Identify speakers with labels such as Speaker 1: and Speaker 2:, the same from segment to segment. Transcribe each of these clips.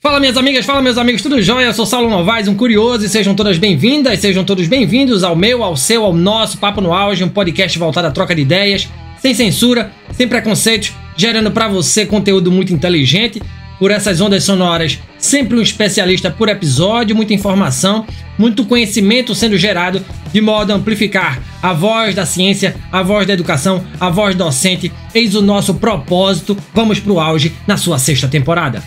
Speaker 1: Fala minhas amigas, fala meus amigos, tudo jóia? Eu sou Saulo Novaes, um curioso, e sejam todas bem-vindas, sejam todos bem-vindos ao meu, ao seu, ao nosso Papo no Auge, um podcast voltado à troca de ideias, sem censura, sem preconceitos, gerando para você conteúdo muito inteligente, por essas ondas sonoras, sempre um especialista por episódio, muita informação, muito conhecimento sendo gerado, de modo a amplificar a voz da ciência, a voz da educação, a voz docente. Eis o nosso propósito, vamos pro auge na sua 6ª temporada.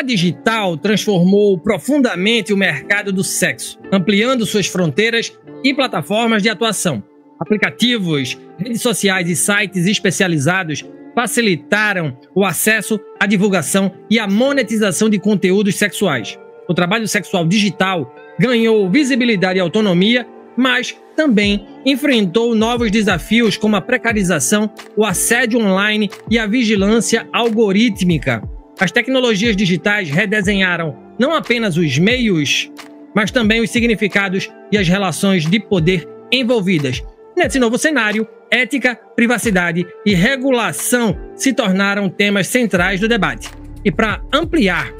Speaker 1: Digital transformou profundamente o mercado do sexo, ampliando suas fronteiras e plataformas de atuação. Aplicativos, redes sociais e sites especializados facilitaram o acesso, a divulgação e a monetização de conteúdos sexuais. O trabalho sexual digital ganhou visibilidade e autonomia, mas também enfrentou novos desafios como a precarização, o assédio online e a vigilância algorítmica. As tecnologias digitais redesenharam não apenas os meios, mas também os significados e as relações de poder envolvidas. Nesse novo cenário, ética, privacidade e regulação se tornaram temas centrais do debate. E para ampliar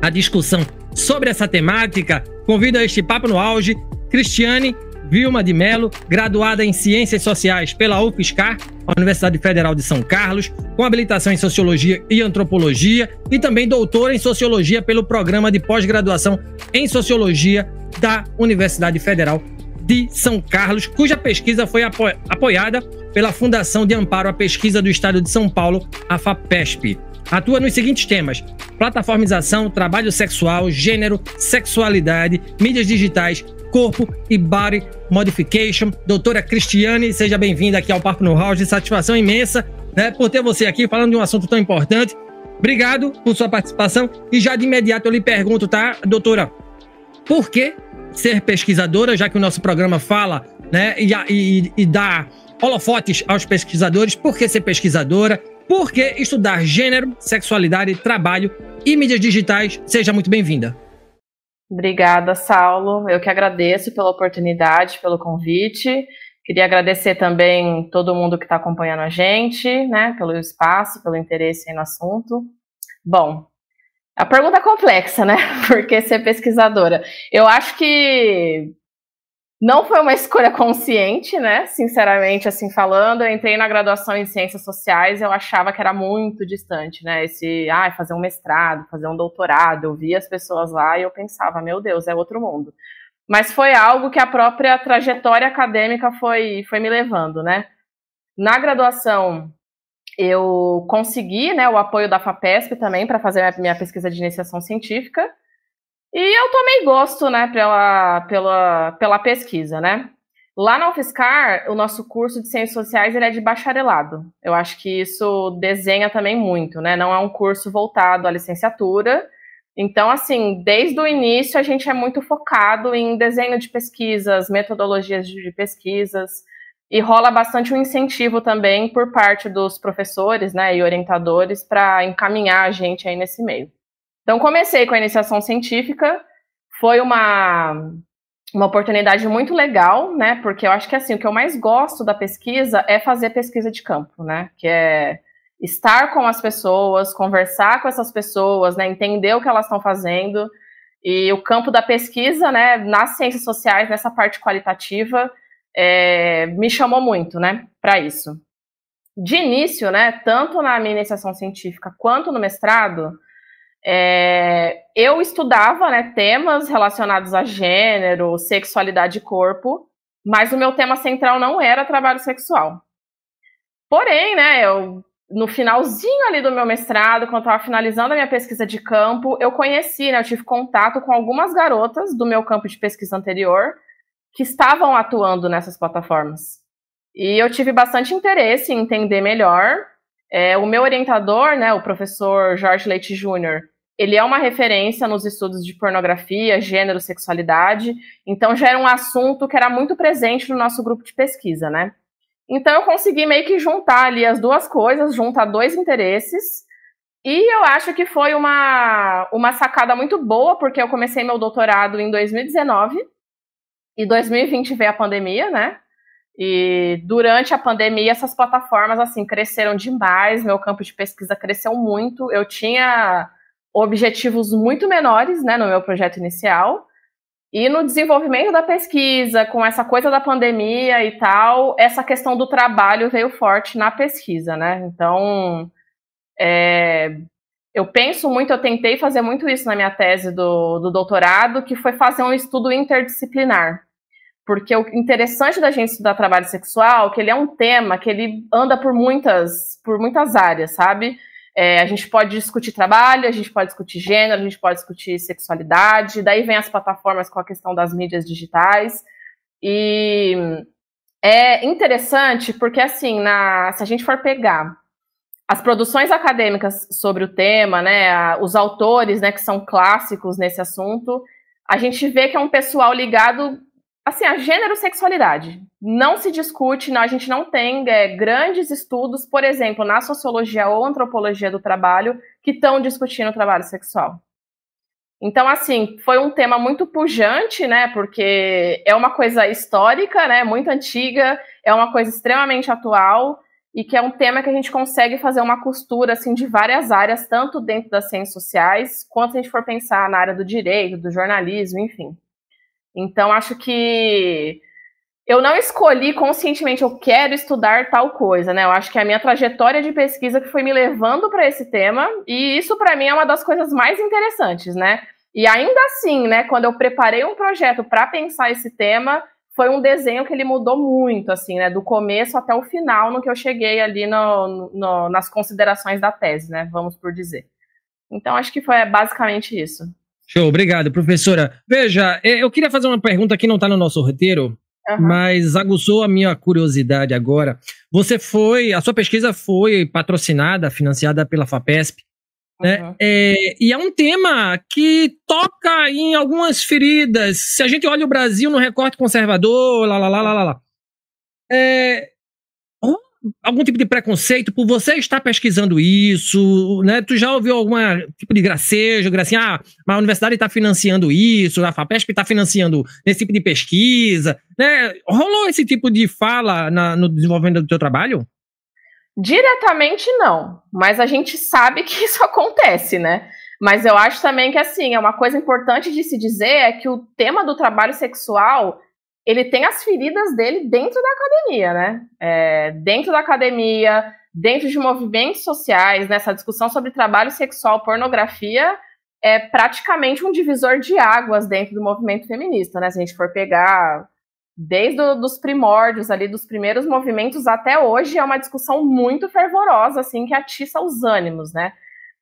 Speaker 1: a discussão sobre essa temática, convido a este Papo no Auge Cristiane Vilma de Mello, graduada em Ciências Sociais pela UFSCar, Universidade Federal de São Carlos, com habilitação em Sociologia e Antropologia, e também doutora em Sociologia pelo Programa de Pós-Graduação em Sociologia da Universidade Federal de São Carlos, cuja pesquisa foi apoiada pela Fundação de Amparo à Pesquisa do Estado de São Paulo, a FAPESP. Atua nos seguintes temas: plataformização, trabalho sexual, gênero, sexualidade, mídias digitais, corpo e body modification. Doutora Cristiane, seja bem-vinda aqui ao Papo no Auge. Satisfação imensa, né, por ter você aqui falando de um assunto tão importante. Obrigado por sua participação. E já de imediato eu lhe pergunto, tá, doutora, por que ser pesquisadora, já que o nosso programa fala, né, e dá holofotes aos pesquisadores? Por que ser pesquisadora? Por que estudar gênero, sexualidade, trabalho e mídias digitais? Seja muito bem-vinda.
Speaker 2: Obrigada, Saulo. Eu que agradeço pela oportunidade, pelo convite. Queria agradecer também todo mundo que está acompanhando a gente, né, pelo espaço, pelo interesse aí no assunto. Bom, a pergunta é complexa, né? Por que ser pesquisadora? Eu acho que não foi uma escolha consciente, né? Sinceramente, assim falando, eu entrei na graduação em Ciências Sociais, eu achava que era muito distante, né? Fazer um mestrado, fazer um doutorado, eu via as pessoas lá e eu pensava, meu Deus, é outro mundo. Mas foi algo que a própria trajetória acadêmica foi me levando, né? Na graduação, eu consegui, né, o apoio da FAPESP também para fazer a minha pesquisa de iniciação científica. E eu tomei gosto, né, pela pesquisa, né? Lá na UFSCar, o nosso curso de Ciências Sociais ele é de bacharelado. Eu acho que isso desenha também muito, né? Não é um curso voltado à licenciatura. Então, assim, desde o início a gente é muito focado em desenho de pesquisas, metodologias de pesquisas, e rola bastante um incentivo também por parte dos professores, né, e orientadores para encaminhar a gente aí nesse meio. Então, comecei com a iniciação científica, foi uma oportunidade muito legal, né, porque eu acho que, assim, o que eu mais gosto da pesquisa é fazer pesquisa de campo, né, que é estar com as pessoas, conversar com essas pessoas, né, entender o que elas estão fazendo, e o campo da pesquisa, né, nas ciências sociais, nessa parte qualitativa, me chamou muito, né, para isso. De início, né, tanto na minha iniciação científica quanto no mestrado, eu estudava, né, temas relacionados a gênero, sexualidade e corpo, mas o meu tema central não era trabalho sexual. Porém, né, no finalzinho ali do meu mestrado, quando eu estava finalizando a minha pesquisa de campo, eu conheci, né, eu tive contato com algumas garotas do meu campo de pesquisa anterior que estavam atuando nessas plataformas. E eu tive bastante interesse em entender melhor. O meu orientador, né, o professor Jorge Leite Júnior, ele é uma referência nos estudos de pornografia, gênero, sexualidade, então já era um assunto que era muito presente no nosso grupo de pesquisa, né? Então eu consegui meio que juntar ali as duas coisas, juntar dois interesses, e eu acho que foi uma sacada muito boa, porque eu comecei meu doutorado em 2019, e 2020 veio a pandemia, né? E durante a pandemia, essas plataformas, assim, cresceram demais, meu campo de pesquisa cresceu muito, eu tinha objetivos muito menores, né, no meu projeto inicial, e no desenvolvimento da pesquisa, com essa coisa da pandemia e tal, essa questão do trabalho veio forte na pesquisa, né? Então, eu penso muito, eu tentei fazer muito isso na minha tese do doutorado, que foi fazer um estudo interdisciplinar. Porque o interessante da gente estudar trabalho sexual é que ele é um tema que ele anda por muitas áreas, sabe? A gente pode discutir trabalho, a gente pode discutir gênero, a gente pode discutir sexualidade, daí vem as plataformas com a questão das mídias digitais. E é interessante porque, assim, se a gente for pegar as produções acadêmicas sobre o tema, né, os autores, né, que são clássicos nesse assunto, a gente vê que é um pessoal ligado, assim, a gênero e sexualidade. Não se discute, não, a gente não tem grandes estudos, por exemplo, na sociologia ou antropologia do trabalho, que estão discutindo o trabalho sexual. Então, assim, foi um tema muito pujante, né, porque é uma coisa histórica, né, muito antiga, é uma coisa extremamente atual, e que é um tema que a gente consegue fazer uma costura, assim, de várias áreas, tanto dentro das ciências sociais, quanto se a gente for pensar na área do direito, do jornalismo, enfim. Então, acho que eu não escolhi conscientemente, eu quero estudar tal coisa, né? Eu acho que é a minha trajetória de pesquisa que foi me levando para esse tema, e isso, para mim, é uma das coisas mais interessantes, né? E ainda assim, né, quando eu preparei um projeto para pensar esse tema, foi um desenho que ele mudou muito, assim, né? Do começo até o final, no que eu cheguei ali nas considerações da tese, né? Vamos por dizer. Então, acho que foi basicamente isso.
Speaker 1: Show, obrigado, professora. Veja, eu queria fazer uma pergunta que não está no nosso roteiro, mas aguçou a minha curiosidade agora. A sua pesquisa foi patrocinada, financiada pela FAPESP, né? E é um tema que toca em algumas feridas. Se a gente olha o Brasil no recorte conservador, algum tipo de preconceito por você estar pesquisando isso, né? Tu já ouviu algum tipo de gracejo, mas a universidade está financiando isso, a FAPESP está financiando esse tipo de pesquisa, né? Rolou esse tipo de fala no desenvolvimento do teu trabalho?
Speaker 2: Diretamente não, mas a gente sabe que isso acontece, né? Mas eu acho também que, assim, é uma coisa importante de se dizer é que o tema do trabalho sexual, ele tem as feridas dele dentro da academia, né? Dentro da academia, dentro de movimentos sociais, nessa discussão sobre trabalho sexual, pornografia, é praticamente um divisor de águas dentro do movimento feminista, né? Se a gente for pegar desde os primórdios ali, dos primeiros movimentos até hoje, é uma discussão muito fervorosa, assim, que atiça os ânimos, né?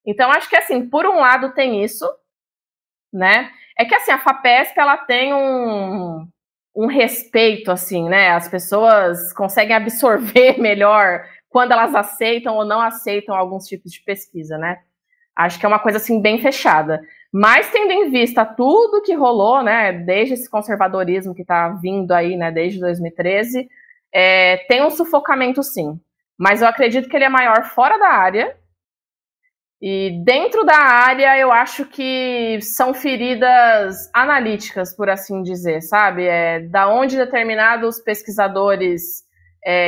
Speaker 2: Então, acho que, assim, por um lado tem isso, né? É que, assim, a FAPESP, ela tem um respeito, assim, né? As pessoas conseguem absorver melhor quando elas aceitam ou não aceitam alguns tipos de pesquisa, né? Acho que é uma coisa, assim, bem fechada. Mas tendo em vista tudo que rolou, né, desde esse conservadorismo que está vindo aí, né, desde 2013, tem um sufocamento, sim. Mas eu acredito que ele é maior fora da área. E dentro da área, eu acho que são feridas analíticas, por assim dizer, sabe? Da onde determinados pesquisadores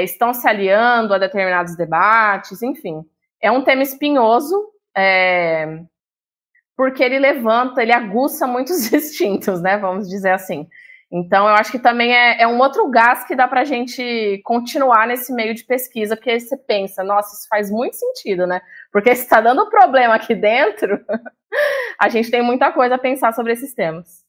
Speaker 2: estão se aliando a determinados debates, enfim. É um tema espinhoso, porque ele aguça muitos instintos, né? Vamos dizer assim. Então, eu acho que também é um outro gás que dá pra gente continuar nesse meio de pesquisa, porque aí você pensa, nossa, isso faz muito sentido, né? Porque se tá dando problema aqui dentro, a gente tem muita coisa a pensar sobre esses temas.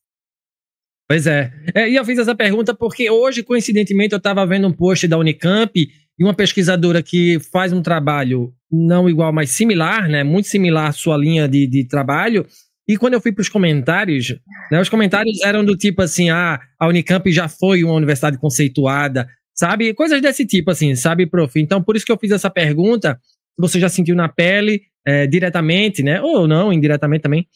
Speaker 1: Pois é. E eu fiz essa pergunta porque hoje, coincidentemente, eu estava vendo um post da Unicamp e uma pesquisadora que faz um trabalho não igual, mas similar, né? Muito similar à sua linha de trabalho. E quando eu fui para os comentários, né, os comentários eram do tipo assim, a Unicamp já foi uma universidade conceituada, sabe? Coisas desse tipo, assim, sabe, prof? Então, por isso que eu fiz essa pergunta, você já sentiu na pele, diretamente, né? Ou não, indiretamente também,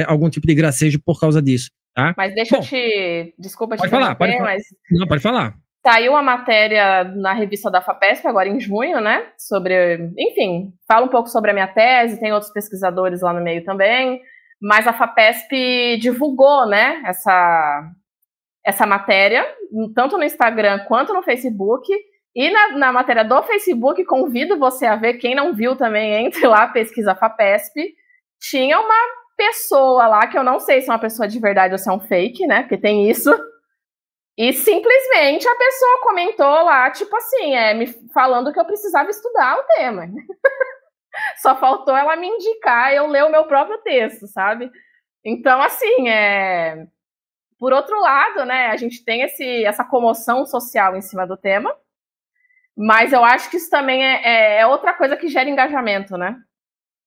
Speaker 1: algum tipo de gracejo por causa disso, tá?
Speaker 2: Mas deixa eu te... Desculpa te
Speaker 1: interromper,
Speaker 2: pode falar. Mas...
Speaker 1: Não, pode falar.
Speaker 2: Saiu a matéria na revista da FAPESP, agora em junho, né? Sobre... Enfim, fala um pouco sobre a minha tese, tem outros pesquisadores lá no meio também, mas a FAPESP divulgou, né, essa matéria, tanto no Instagram quanto no Facebook. E na matéria do Facebook, convido você a ver, quem não viu também, entre lá, pesquisa FAPESP, tinha uma pessoa lá, que eu não sei se é uma pessoa de verdade ou se é um fake, né, porque tem isso, e simplesmente a pessoa comentou lá, tipo assim, me falando que eu precisava estudar o tema. Só faltou ela me indicar e eu ler o meu próprio texto, sabe? Então, assim, por outro lado, né, a gente tem essa comoção social em cima do tema, mas eu acho que isso também é outra coisa que gera engajamento, né?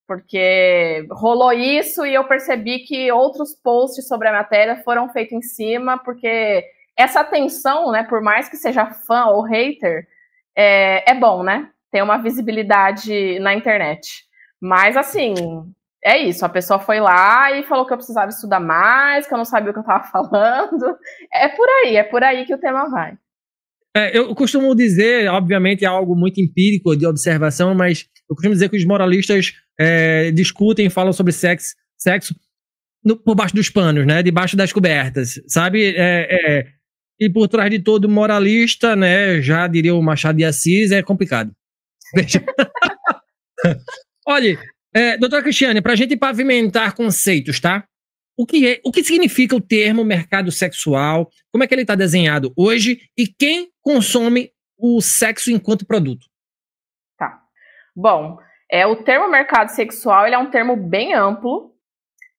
Speaker 2: Porque rolou isso e eu percebi que outros posts sobre a matéria foram feitos em cima, porque essa atenção, né, por mais que seja fã ou hater, é bom, né? Ter uma visibilidade na internet. Mas, assim, é isso. A pessoa foi lá e falou que eu precisava estudar mais, que eu não sabia o que eu estava falando. É por aí que o tema vai.
Speaker 1: Eu costumo dizer, obviamente é algo muito empírico de observação, mas eu costumo dizer que os moralistas discutem, falam sobre sexo por baixo dos panos, né? Debaixo das cobertas, sabe? E por trás de todo moralista, né? Já diria o Machado de Assis, é complicado. Olha, doutora Cristiane, para a gente pavimentar conceitos, tá? O que significa o termo mercado sexual? Como é que ele está desenhado hoje? E quem consome o sexo enquanto produto?
Speaker 2: Tá. Bom, o termo mercado sexual ele é um termo bem amplo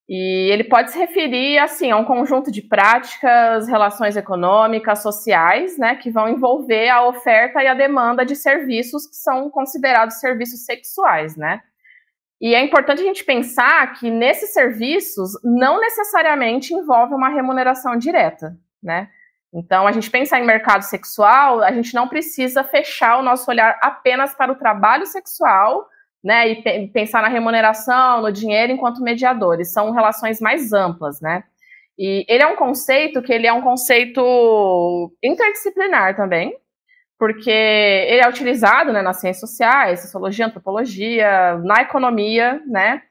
Speaker 2: e ele pode se referir assim, a um conjunto de práticas, relações econômicas, sociais, né, que vão envolver a oferta e a demanda de serviços que são considerados serviços sexuais, né? E é importante a gente pensar que nesses serviços não necessariamente envolve uma remuneração direta, né? Então, a gente pensar em mercado sexual, a gente não precisa fechar o nosso olhar apenas para o trabalho sexual, né? E pensar na remuneração, no dinheiro enquanto mediadores. São relações mais amplas, né? E ele é um conceito interdisciplinar também, porque ele é utilizado, né, nas ciências sociais, sociologia, antropologia, na economia, né?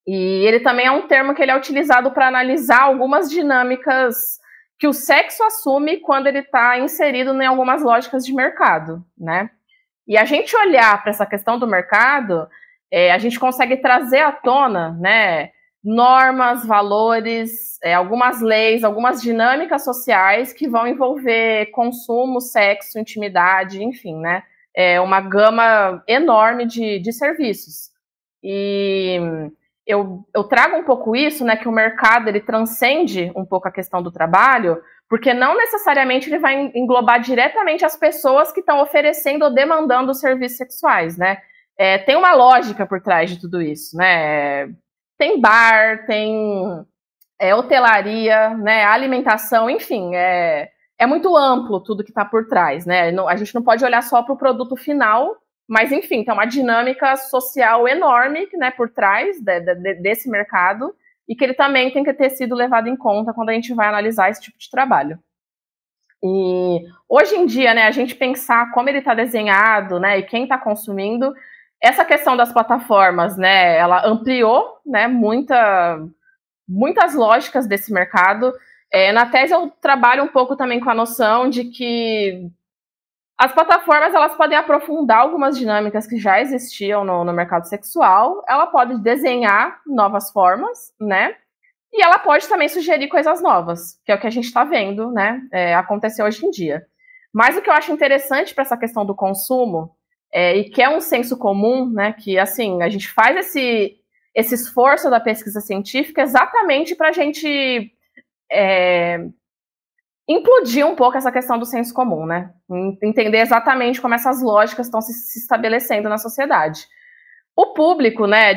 Speaker 2: E ele também é um termo que ele é utilizado para analisar algumas dinâmicas que o sexo assume quando ele está inserido em algumas lógicas de mercado, né? E a gente olhar para essa questão do mercado, a gente consegue trazer à tona, né, normas, valores, algumas leis, algumas dinâmicas sociais que vão envolver consumo, sexo, intimidade, enfim, né? Uma gama enorme de serviços. E eu trago um pouco isso, né, que o mercado ele transcende um pouco a questão do trabalho, porque não necessariamente ele vai englobar diretamente as pessoas que estão oferecendo ou demandando os serviços sexuais, né? Tem uma lógica por trás de tudo isso, né? Tem bar, tem hotelaria, né, alimentação, enfim, é muito amplo tudo que está por trás, né? A gente não pode olhar só para o produto final, mas, enfim, tem uma dinâmica social enorme, né, por trás desse mercado, e que ele também tem que ter sido levado em conta quando a gente vai analisar esse tipo de trabalho. E hoje em dia, né, a gente pensar como ele está desenhado, né, e quem está consumindo, essa questão das plataformas, né, ela ampliou, né, muitas lógicas desse mercado. Na tese eu trabalho um pouco também com a noção de que as plataformas elas podem aprofundar algumas dinâmicas que já existiam no mercado sexual, ela pode desenhar novas formas, né? E ela pode também sugerir coisas novas, que é o que a gente está vendo, né? Acontecer hoje em dia. Mas o que eu acho interessante para essa questão do consumo, e que é um senso comum, né? Que assim, a gente faz esse esforço da pesquisa científica exatamente para a gente implodir um pouco essa questão do senso comum, né? Entender exatamente como essas lógicas estão se estabelecendo na sociedade. O público, né,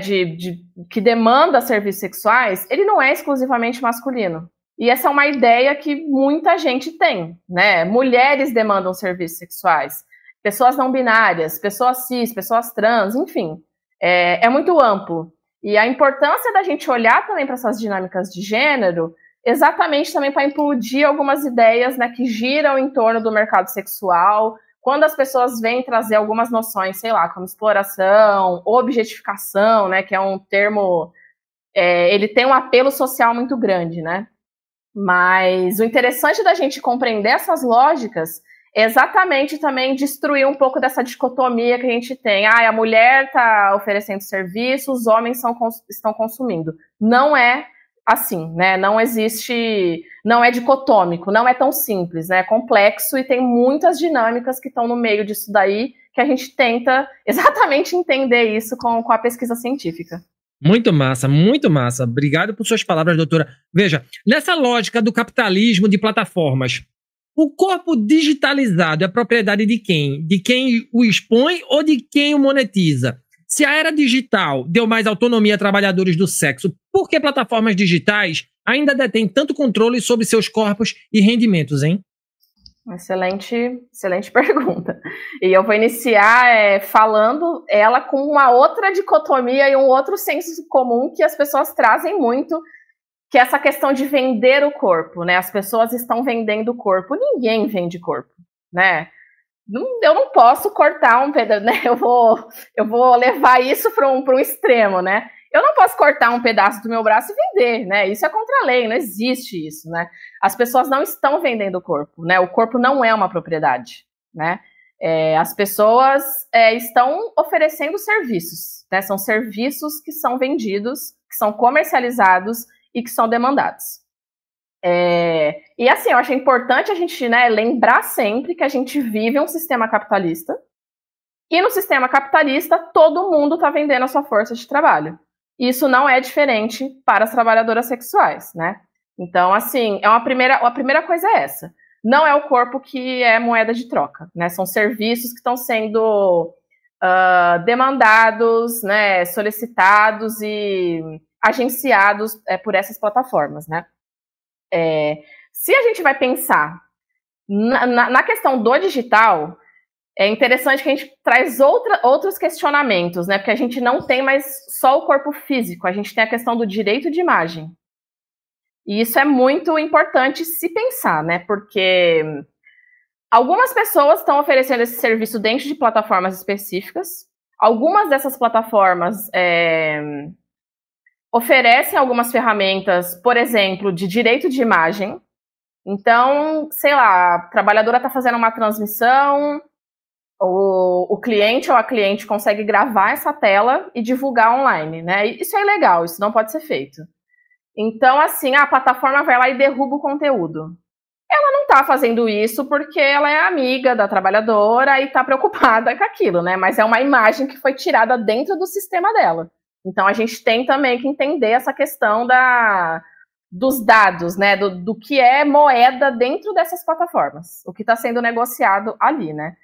Speaker 2: que demanda serviços sexuais, ele não é exclusivamente masculino. E essa é uma ideia que muita gente tem, né? Mulheres demandam serviços sexuais, pessoas não binárias, pessoas cis, pessoas trans, enfim. é muito amplo. E a importância da gente olhar também para essas dinâmicas de gênero, exatamente também para implodir algumas ideias, né, que giram em torno do mercado sexual, quando as pessoas vêm trazer algumas noções, sei lá, como exploração, objetificação, né, que é um termo, ele tem um apelo social muito grande, né? Mas o interessante da gente compreender essas lógicas é exatamente também destruir um pouco dessa dicotomia que a gente tem. A mulher está oferecendo serviço, os homens estão consumindo. Não é assim, né? Não existe, não é dicotômico, não é tão simples, né? É complexo e tem muitas dinâmicas que estão no meio disso daí que a gente tenta exatamente entender isso com a pesquisa científica.
Speaker 1: Muito massa, muito massa. Obrigado por suas palavras, doutora. Veja, nessa lógica do capitalismo de plataformas, o corpo digitalizado é propriedade de quem? De quem o expõe ou de quem o monetiza? Se a era digital deu mais autonomia a trabalhadores do sexo, por que plataformas digitais ainda detêm tanto controle sobre seus corpos e rendimentos, hein?
Speaker 2: Excelente pergunta. E eu vou iniciar falando ela com uma outra dicotomia e um outro senso comum que as pessoas trazem muito, que é essa questão de vender o corpo, né? As pessoas estão vendendo o corpo. Ninguém vende corpo, né? Eu não posso cortar um pedaço, né? Eu vou levar isso para um extremo, né? Eu não posso cortar um pedaço do meu braço e vender, né? Isso é contra a lei, não existe isso, né? As pessoas não estão vendendo o corpo, né? O corpo não é uma propriedade, né? As pessoas estão oferecendo serviços, né? São serviços que são vendidos, que são comercializados e que são demandados. E assim, eu acho importante a gente, né, lembrar sempre que a gente vive um sistema capitalista e no sistema capitalista todo mundo está vendendo a sua força de trabalho. Isso não é diferente para as trabalhadoras sexuais, né? Então, assim, a primeira coisa é essa. Não é o corpo que é moeda de troca, né? São serviços que estão sendo demandados, né, solicitados e agenciados por essas plataformas, né? Se a gente vai pensar na questão do digital, é interessante que a gente traz outros questionamentos, né? Porque a gente não tem mais só o corpo físico, a gente tem a questão do direito de imagem. E isso é muito importante se pensar, né? Porque algumas pessoas estão oferecendo esse serviço dentro de plataformas específicas. Algumas dessas plataformas oferecem algumas ferramentas, por exemplo, de direito de imagem. Então, sei lá, a trabalhadora está fazendo uma transmissão, o cliente ou a cliente consegue gravar essa tela e divulgar online, né? Isso é ilegal, isso não pode ser feito. Então, assim, a plataforma vai lá e derruba o conteúdo. Ela não está fazendo isso porque ela é amiga da trabalhadora e está preocupada com aquilo, né? Mas é uma imagem que foi tirada dentro do sistema dela. Então, a gente tem também que entender essa questão dos dados, né? Do que é moeda dentro dessas plataformas, o que está sendo negociado ali, né?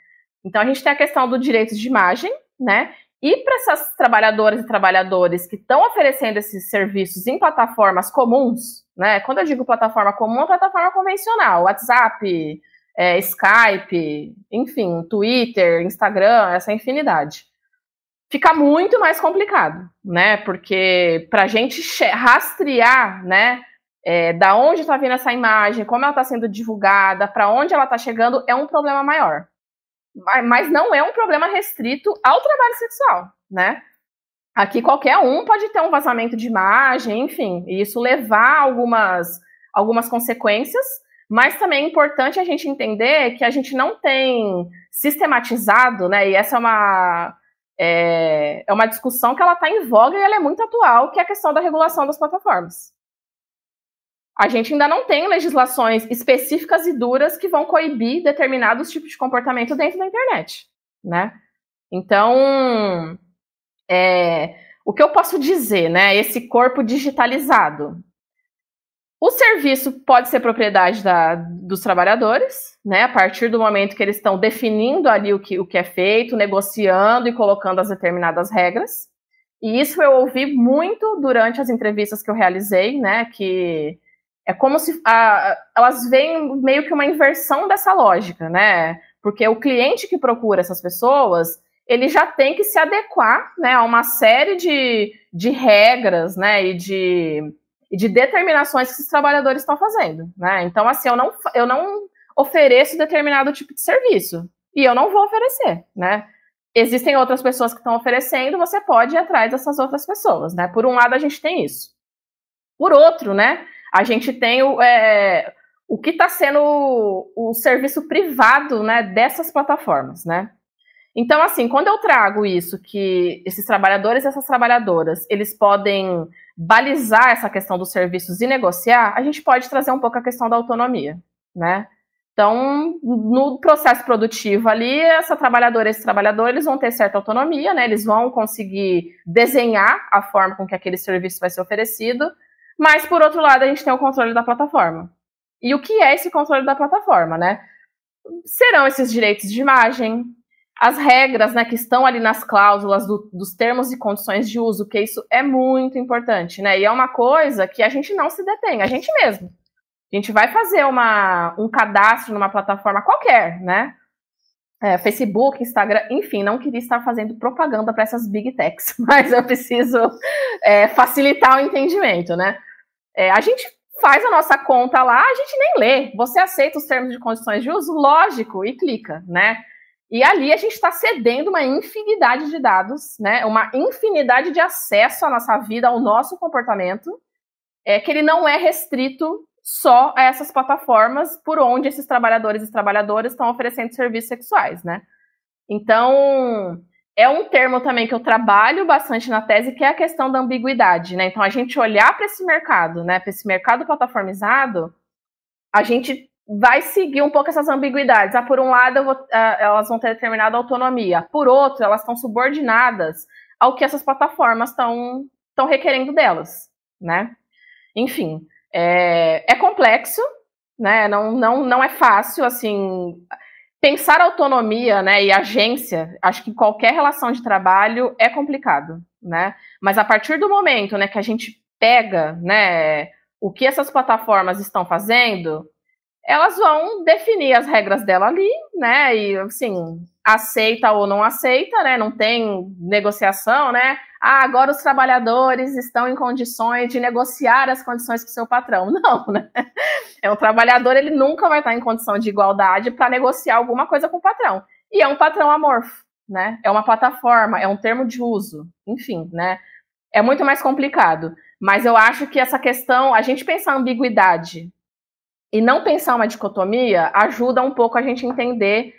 Speaker 2: Então, a gente tem a questão do direito de imagem, né? E para essas trabalhadoras e trabalhadores que estão oferecendo esses serviços em plataformas comuns, né? Quando eu digo plataforma comum, é plataforma convencional, WhatsApp, Skype, enfim, Twitter, Instagram, essa infinidade. Fica muito mais complicado, né? Porque para a gente rastrear, né? Da onde está vindo essa imagem, como ela está sendo divulgada, para onde ela está chegando, é um problema maior. Mas não é um problema restrito ao trabalho sexual, né? Aqui qualquer um pode ter um vazamento de imagem, enfim, e isso levar algumas consequências, mas também é importante a gente entender que a gente não tem sistematizado, né? E essa é uma discussão que ela está em voga e ela é muito atual, que é a questão da regulação das plataformas. A gente ainda não tem legislações específicas e duras que vão coibir determinados tipos de comportamento dentro da internet, né? Então, o que eu posso dizer, né? Esse corpo digitalizado. O serviço pode ser propriedade dos trabalhadores, né? A partir do momento que eles estão definindo ali o que é feito, negociando e colocando as determinadas regras. E isso eu ouvi muito durante as entrevistas que eu realizei, né? Que é como se elas veem meio que uma inversão dessa lógica, né? Porque o cliente que procura essas pessoas, ele já tem que se adequar, né, a uma série de regras, né, e de determinações que esses trabalhadores estão fazendo, né? Então, assim, eu não ofereço determinado tipo de serviço e eu não vou oferecer, né? Existem outras pessoas que estão oferecendo, você pode ir atrás dessas outras pessoas, né? Por um lado, a gente tem isso. Por outro, né, a gente tem o que está sendo o serviço privado, né, dessas plataformas, né? Então, assim, quando eu trago isso, que esses trabalhadores e essas trabalhadoras, eles podem balizar essa questão dos serviços e negociar, a gente pode trazer um pouco a questão da autonomia, né? Então, no processo produtivo ali, essa trabalhadora e esse trabalhador, eles vão ter certa autonomia, né? Eles vão conseguir desenhar a forma com que aquele serviço vai ser oferecido, mas, por outro lado, a gente tem o controle da plataforma. E o que é esse controle da plataforma, né? Serão esses direitos de imagem, as regras, né, que estão ali nas cláusulas dos termos e condições de uso, que isso é muito importante, né? E é uma coisa que a gente não se detém, a gente mesmo. A gente vai fazer um cadastro numa plataforma qualquer, né? Facebook, Instagram, enfim, não queria estar fazendo propaganda para essas big techs, mas eu preciso facilitar o entendimento, né? A gente faz a nossa conta lá, a gente nem lê. Você aceita os termos de condições de uso? Lógico, e clica, né? E ali a gente está cedendo uma infinidade de dados, né? Uma infinidade de acesso à nossa vida, ao nosso comportamento, que ele não é restrito só a essas plataformas por onde esses trabalhadores e trabalhadoras estão oferecendo serviços sexuais, né? Então, é um termo também que eu trabalho bastante na tese, que é a questão da ambiguidade, né? Então, a gente olhar para esse mercado, né? Para esse mercado plataformizado, a gente vai seguir um pouco essas ambiguidades. Por um lado, elas vão ter determinada autonomia. Por outro, elas estão subordinadas ao que essas plataformas estão requerendo delas, né? Enfim, é complexo, né? Não é fácil, assim. Pensar autonomia, né, e agência, acho que qualquer relação de trabalho é complicado, né? Mas a partir do momento, né, que a gente pega, né, o que essas plataformas estão fazendo, elas vão definir as regras dela ali, né? E assim, aceita ou não aceita, né? Não tem negociação, né? Agora os trabalhadores estão em condições de negociar as condições com o seu patrão. Não, né? O trabalhador, ele nunca vai estar em condição de igualdade para negociar alguma coisa com o patrão. E é um patrão amorfo, né? É uma plataforma, é um termo de uso, enfim, né? É muito mais complicado. Mas eu acho que essa questão, a gente pensar a ambiguidade e não pensar uma dicotomia, ajuda um pouco a gente entender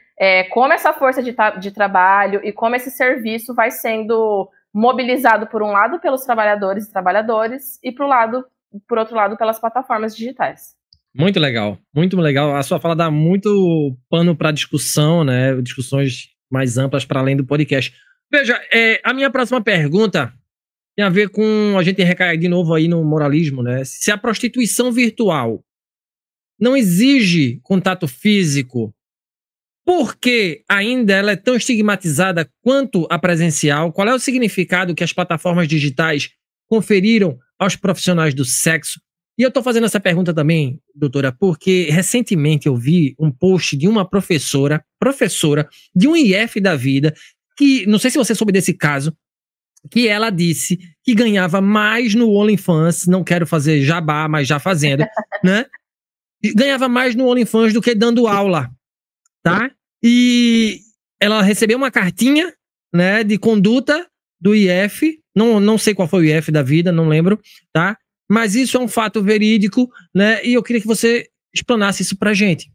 Speaker 2: como essa força de trabalho e como esse serviço vai sendo mobilizado, por um lado, pelos trabalhadores e trabalhadoras, e por outro lado, pelas plataformas digitais.
Speaker 1: Muito legal, muito legal. A sua fala dá muito pano para discussão, né? Discussões mais amplas para além do podcast. Veja, a minha próxima pergunta tem a ver com a gente recair de novo aí no moralismo, né? Se a prostituição virtual não exige contato físico, por que ainda ela é tão estigmatizada quanto a presencial? Qual é o significado que as plataformas digitais conferiram aos profissionais do sexo? E eu estou fazendo essa pergunta também, doutora, porque recentemente eu vi um post de uma professora de um IF da vida, que, não sei se você soube desse caso, que ela disse que ganhava mais no OnlyFans, não quero fazer jabá, mas já fazendo, né? Ganhava mais no OnlyFans do que dando aula, tá? E ela recebeu uma cartinha, né, de conduta do IF, não sei qual foi o IF da vida, não lembro, tá? Mas isso é um fato verídico, né? E eu queria que você explanasse isso pra gente.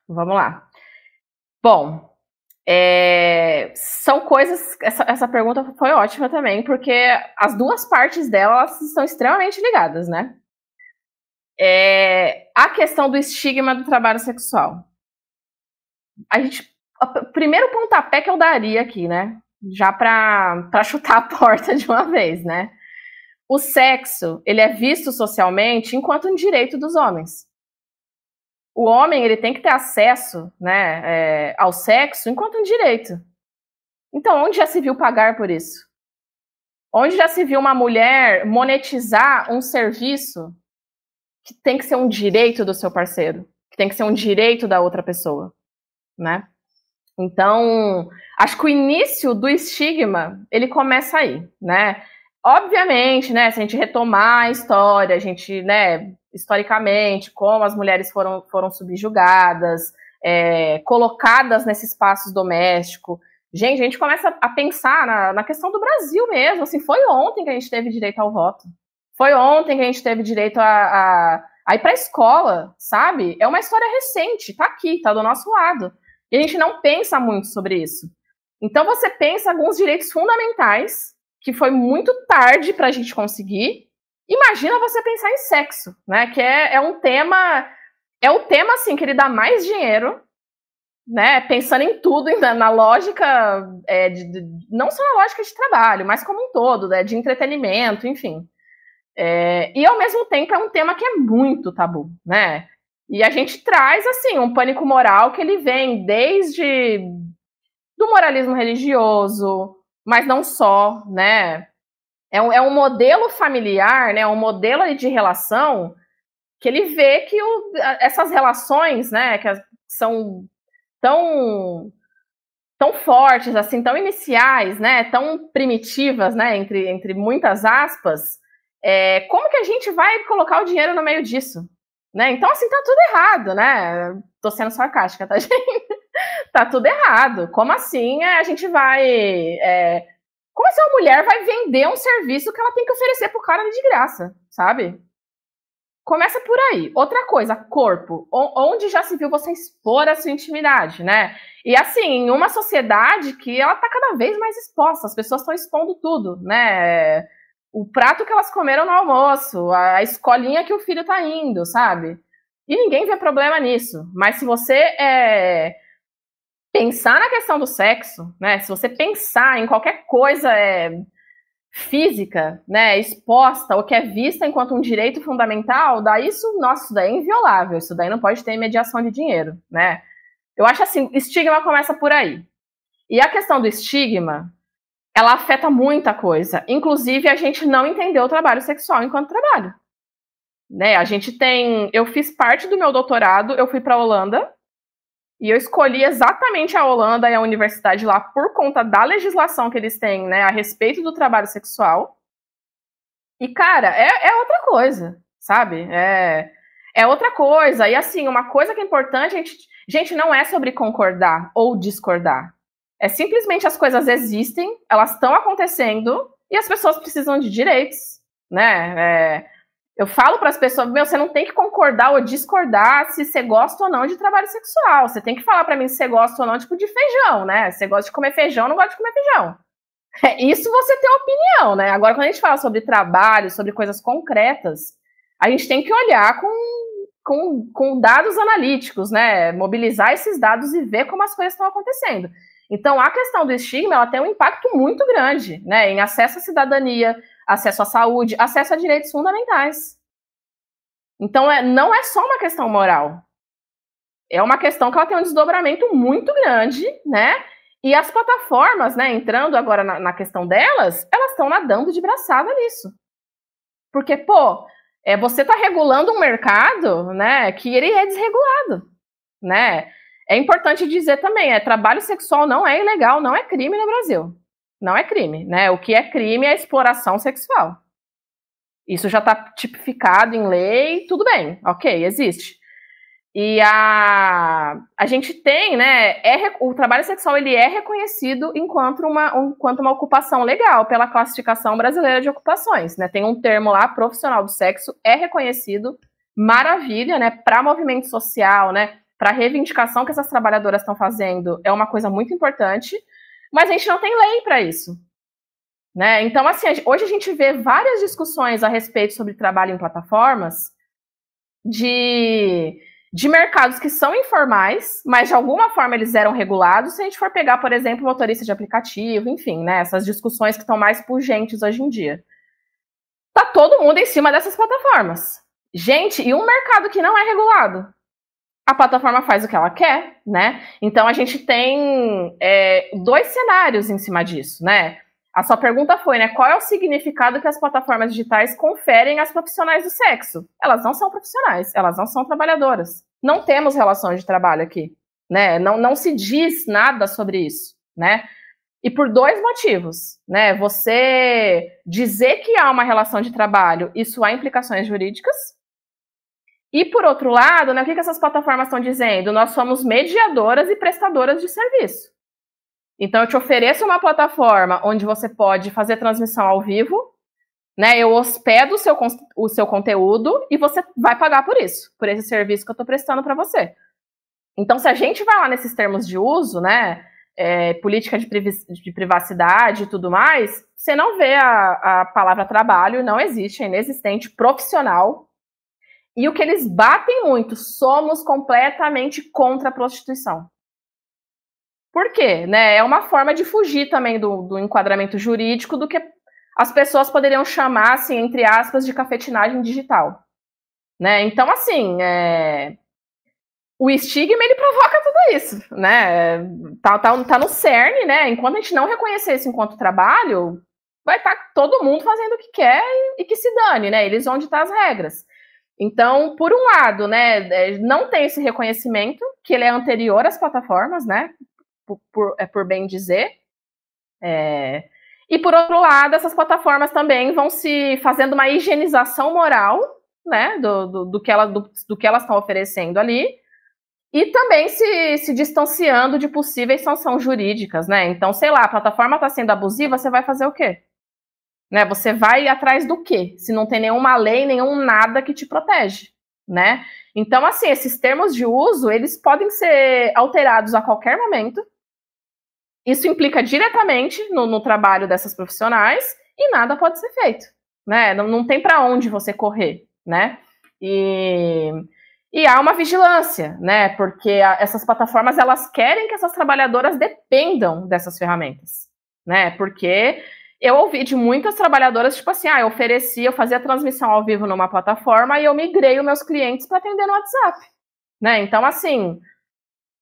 Speaker 2: Vamos lá. Bom, são coisas... Essa pergunta foi ótima também, porque as duas partes dela, elas estão extremamente ligadas, né? A questão do estigma do trabalho sexual. O primeiro pontapé que eu daria aqui, né? Já para chutar a porta de uma vez, né? O sexo, ele é visto socialmente enquanto um direito dos homens. O homem, ele tem que ter acesso, né, ao sexo enquanto um direito. Então, onde já se viu pagar por isso? Onde já se viu uma mulher monetizar um serviço que tem que ser um direito do seu parceiro, que tem que ser um direito da outra pessoa, né? Então, acho que o início do estigma, ele começa aí, né? Obviamente, né, se a gente retomar a história, a gente, né, historicamente, como as mulheres foram subjugadas, colocadas nesse espaço doméstico. Gente, a gente começa a pensar na questão do Brasil mesmo, assim, foi ontem que a gente teve direito ao voto. Foi ontem que a gente teve direito a ir para a escola, sabe? É uma história recente, tá aqui, tá do nosso lado. E a gente não pensa muito sobre isso. Então você pensa alguns direitos fundamentais, que foi muito tarde para a gente conseguir. Imagina você pensar em sexo, né? Que é um tema, assim, que ele dá mais dinheiro, né? Pensando em tudo, na lógica, não só na lógica de trabalho, mas como um todo, né? De entretenimento, enfim. E ao mesmo tempo é um tema que é muito tabu, né? E a gente traz, assim, um pânico moral que ele vem desde do moralismo religioso, mas não só, né? É um modelo familiar, né? Um modelo de relação que ele vê que essas relações, né? Que são tão fortes, assim, tão iniciais, né? Tão primitivas, né? Entre muitas aspas. Como que a gente vai colocar o dinheiro no meio disso? Né? Então, assim, tá tudo errado, né? Tô sendo sarcástica, tá, gente? Tá tudo errado. Como assim a gente vai... como assim uma mulher vai vender um serviço que ela tem que oferecer pro cara de graça, sabe? Começa por aí. Outra coisa, corpo. Onde já se viu você expor a sua intimidade, né? E assim, em uma sociedade que ela tá cada vez mais exposta, as pessoas estão expondo tudo, né? O prato que elas comeram no almoço, a escolinha que o filho tá indo, sabe? E ninguém vê problema nisso. Mas se você pensar na questão do sexo, né? Se você pensar em qualquer coisa física, né, exposta ou que é vista enquanto um direito fundamental, daí isso daí é inviolável. Isso daí não pode ter mediação de dinheiro, né? Eu acho assim, estigma começa por aí. E a questão do estigma, ela afeta muita coisa. Inclusive, a gente não entendeu o trabalho sexual enquanto trabalho. Né? Eu fiz parte do meu doutorado, eu fui para a Holanda, e eu escolhi exatamente a Holanda e a universidade lá por conta da legislação que eles têm, né, a respeito do trabalho sexual. E, cara, é outra coisa, sabe? É outra coisa. E, assim, uma coisa que é importante, gente, não é sobre concordar ou discordar. É simplesmente as coisas existem, elas estão acontecendo e as pessoas precisam de direitos, né? Eu falo para as pessoas, você não tem que concordar ou discordar se você gosta ou não de trabalho sexual. Você tem que falar para mim se você gosta ou não, tipo, de feijão, né? Você gosta de comer feijão, não gosta de comer feijão. Isso você tem opinião, né? Agora, quando a gente fala sobre trabalho, sobre coisas concretas, a gente tem que olhar com dados analíticos, né? Mobilizar esses dados e ver como as coisas estão acontecendo. Então, a questão do estigma, ela tem um impacto muito grande, né? Em acesso à cidadania, acesso à saúde, acesso a direitos fundamentais. Então, não é só uma questão moral. É uma questão que ela tem um desdobramento muito grande, né? E as plataformas, né, entrando agora na questão delas, elas estão nadando de braçada nisso. Porque, você está regulando um mercado, né, que ele é desregulado, né? É importante dizer também, trabalho sexual não é ilegal, não é crime no Brasil. Não é crime, né? O que é crime é a exploração sexual. Isso já está tipificado em lei, tudo bem, ok, existe. E a gente tem, né, o trabalho sexual ele é reconhecido enquanto uma ocupação legal pela classificação brasileira de ocupações, né? Tem um termo lá, profissional do sexo, é reconhecido, maravilha, né, para movimento social, né, para reivindicação que essas trabalhadoras estão fazendo, é uma coisa muito importante, mas a gente não tem lei para isso, né? Então, assim, hoje a gente vê várias discussões a respeito sobre trabalho em plataformas de mercados que são informais, mas de alguma forma eles eram regulados. Se a gente for pegar, por exemplo, motorista de aplicativo, enfim, né, essas discussões que estão mais pungentes hoje em dia. Tá todo mundo em cima dessas plataformas. Gente, e um mercado que não é regulado? A plataforma faz o que ela quer, né? Então a gente tem dois cenários em cima disso, né? A sua pergunta foi, né? Qual é o significado que as plataformas digitais conferem às profissionais do sexo? Elas não são profissionais, elas não são trabalhadoras. Não temos relações de trabalho aqui. né? Não se diz nada sobre isso, né? E por 2 motivos, né? Você dizer que há uma relação de trabalho, isso há implicações jurídicas. E por outro lado, né, o que essas plataformas estão dizendo? Nós somos mediadoras e prestadoras de serviço. Então eu te ofereço uma plataforma onde você pode fazer transmissão ao vivo, né? Eu hospedo o seu conteúdo e você vai pagar por isso, por esse serviço que eu estou prestando para você. Então, se a gente vai lá nesses termos de uso, né? Política de privacidade e tudo mais, você não vê a palavra trabalho, não existe, é inexistente, profissional. E o que eles batem muito, somos completamente contra a prostituição. Por quê? Né? É uma forma de fugir também do enquadramento jurídico do que as pessoas poderiam chamar, assim, entre aspas, de cafetinagem digital. Né? Então, assim, o estigma, ele provoca tudo isso, né? Tá no cerne, né? Enquanto a gente não reconhecer isso enquanto trabalho, vai estar todo mundo fazendo o que quer e que se dane, né? Eles vão ditar as regras. Então, por um lado, né, não tem esse reconhecimento, que ele é anterior às plataformas, né? Por bem dizer. E por outro lado, essas plataformas também vão se fazendo uma higienização moral, né? Do que elas estão oferecendo ali. E também se distanciando de possíveis sanções jurídicas, né? Então, sei lá, a plataforma está sendo abusiva, você vai fazer o quê? Né? Você vai atrás do quê? Se não tem nenhuma lei, nenhum nada que te protege, né? Então, assim, esses termos de uso, eles podem ser alterados a qualquer momento. Isso implica diretamente no trabalho dessas profissionais e nada pode ser feito, né? Não tem para onde você correr, né? E há uma vigilância, né? Porque essas plataformas, elas querem que essas trabalhadoras dependam dessas ferramentas, né? Porque eu ouvi de muitas trabalhadoras, tipo assim, eu fazia transmissão ao vivo numa plataforma e eu migrei os meus clientes para atender no WhatsApp, né? Então, assim,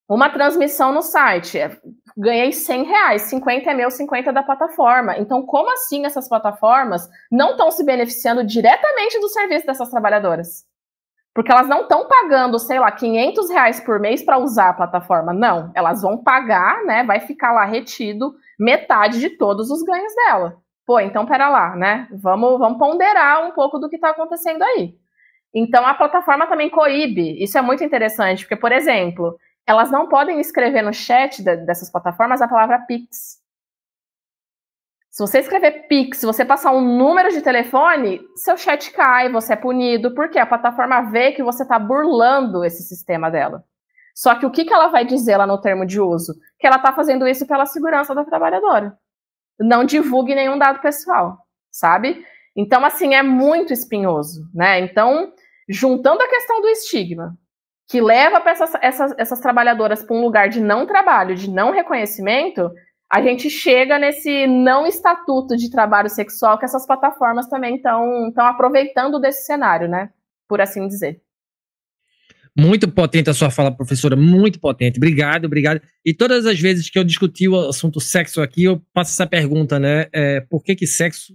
Speaker 2: uma transmissão no site, ganhei R$100, 50 é meu, 50 é da plataforma. Então, como assim essas plataformas não estão se beneficiando diretamente do serviço dessas trabalhadoras? Porque elas não estão pagando, sei lá, R$500 por mês para usar a plataforma. Não, elas vão pagar, né? Vai ficar lá retido metade de todos os ganhos dela. Pô, então pera lá, né? Vamos ponderar um pouco do que está acontecendo aí. Então a plataforma também coíbe. Isso é muito interessante, porque, por exemplo, elas não podem escrever no chat dessas plataformas a palavra Pix. Se você escrever Pix, se você passar um número de telefone, seu chat cai, você é punido, porque a plataforma vê que você está burlando esse sistema dela. Só que o que ela vai dizer lá no termo de uso? Que ela está fazendo isso pela segurança da trabalhadora. Não divulgue nenhum dado pessoal, sabe? Então, assim, é muito espinhoso, né? Então, juntando a questão do estigma, que leva para essas trabalhadoras para um lugar de não trabalho, de não reconhecimento, a gente chega nesse não estatuto de trabalho sexual que essas plataformas também estão aproveitando desse cenário, né? Por assim dizer.
Speaker 1: Muito potente a sua fala, professora, muito potente. Obrigado, obrigado. E todas as vezes que eu discuti o assunto sexo aqui, eu faço essa pergunta, né? Por que sexo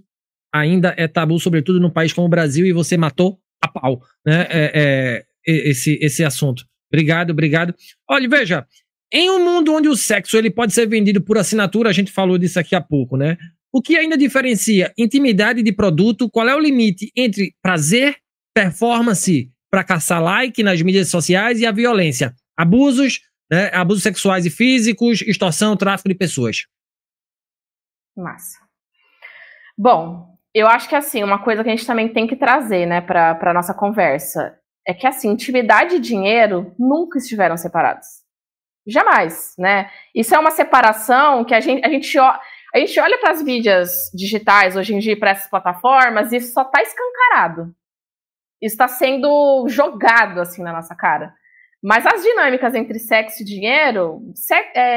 Speaker 1: ainda é tabu, sobretudo num país como o Brasil, e você matou a pau, né? Esse assunto. Obrigado, obrigado. Olha, veja, em um mundo onde o sexo ele pode ser vendido por assinatura, a gente falou disso aqui há pouco, né? O que ainda diferencia intimidade de produto? Qual é o limite entre prazer, performance para caçar like nas mídias sociais e a violência? Abusos, né? Abusos sexuais e físicos, extorsão, tráfico de pessoas.
Speaker 2: Massa. Bom, eu acho que assim, uma coisa que a gente também tem que trazer, né, para nossa conversa é que assim, intimidade e dinheiro nunca estiveram separados. Jamais, né? Isso é uma separação que a gente olha para as mídias digitais hoje em dia, para essas plataformas, e isso só está escancarado. Isso está sendo jogado assim na nossa cara. Mas as dinâmicas entre sexo e dinheiro,